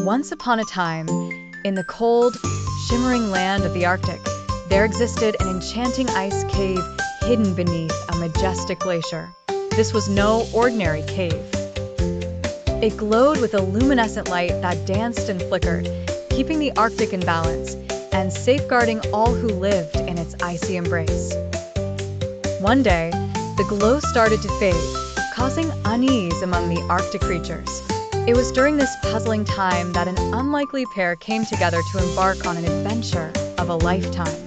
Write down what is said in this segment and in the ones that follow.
Once upon a time, in the cold, shimmering land of the Arctic, there existed an enchanting ice cave hidden beneath a majestic glacier. This was no ordinary cave. It glowed with a luminescent light that danced and flickered, keeping the Arctic in balance and safeguarding all who lived in its icy embrace. One day, the glow started to fade, causing unease among the Arctic creatures. It was during this puzzling time that an unlikely pair came together to embark on an adventure of a lifetime.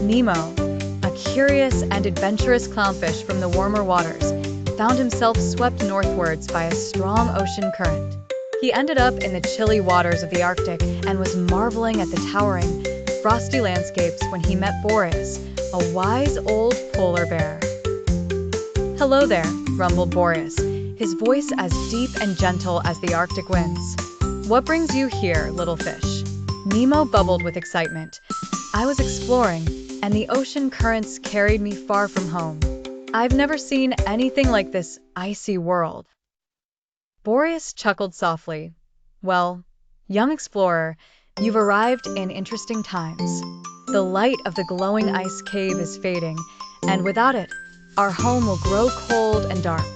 Nemo, a curious and adventurous clownfish from the warmer waters, found himself swept northwards by a strong ocean current. He ended up in the chilly waters of the Arctic and was marveling at the towering, frosty landscapes when he met Boreas, a wise old polar bear. "Hello there," rumbled Boreas, his voice as deep and gentle as the Arctic winds. "What brings you here, little fish?" Nemo bubbled with excitement. "I was exploring, and the ocean currents carried me far from home. I've never seen anything like this icy world." Boreas chuckled softly. "Well, young explorer, you've arrived in interesting times. The light of the glowing ice cave is fading, and without it, our home will grow cold and dark."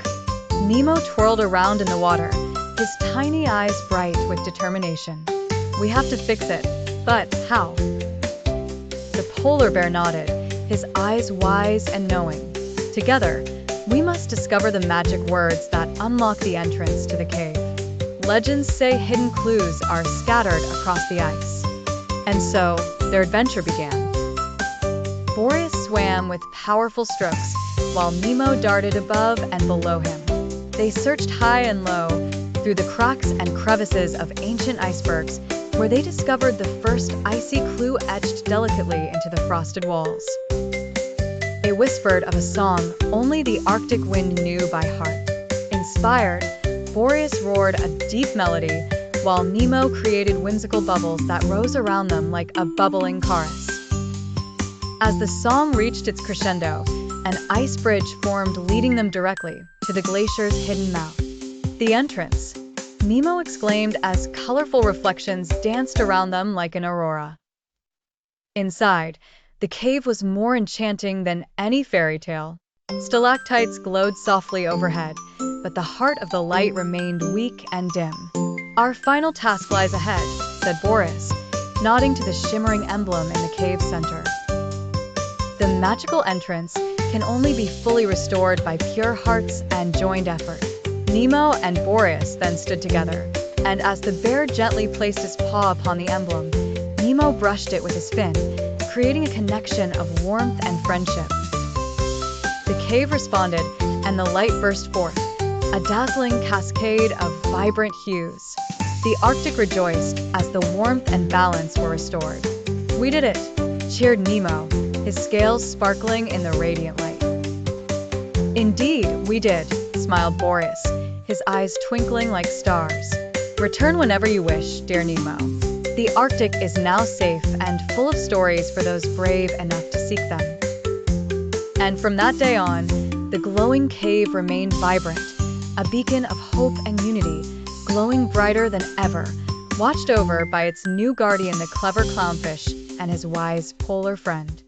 Nemo twirled around in the water, his tiny eyes bright with determination. "We have to fix it, but how?" The polar bear nodded, his eyes wise and knowing. "Together, we must discover the magic words that unlock the entrance to the cave. Legends say hidden clues are scattered across the ice." And so, their adventure began. Boreas swam with powerful strokes, while Nemo darted above and below him. They searched high and low, through the cracks and crevices of ancient icebergs, where they discovered the first icy clue etched delicately into the frosted walls. It whispered of a song only the Arctic wind knew by heart. Inspired, Boreas roared a deep melody, while Nemo created whimsical bubbles that rose around them like a bubbling chorus. As the song reached its crescendo, an ice bridge formed leading them directly to the glacier's hidden mouth. "The entrance," Nemo exclaimed as colorful reflections danced around them like an aurora. Inside, the cave was more enchanting than any fairy tale. Stalactites glowed softly overhead, but the heart of the light remained weak and dim. "Our final task lies ahead," said Boreas, nodding to the shimmering emblem in the cave's center. The magical entrance can only be fully restored by pure hearts and joined effort. Nemo and Boreas then stood together, and as the bear gently placed his paw upon the emblem, Nemo brushed it with his fin, creating a connection of warmth and friendship. The cave responded, and the light burst forth, a dazzling cascade of vibrant hues. The Arctic rejoiced as the warmth and balance were restored. "We did it!" cheered Nemo, his scales sparkling in the radiant light. "Indeed, we did," smiled Boreas, his eyes twinkling like stars. "Return whenever you wish, dear Nemo. The Arctic is now safe and full of stories for those brave enough to seek them." And from that day on, the glowing cave remained vibrant, a beacon of hope and unity, glowing brighter than ever, watched over by its new guardian, the clever clownfish, and his wise polar friend.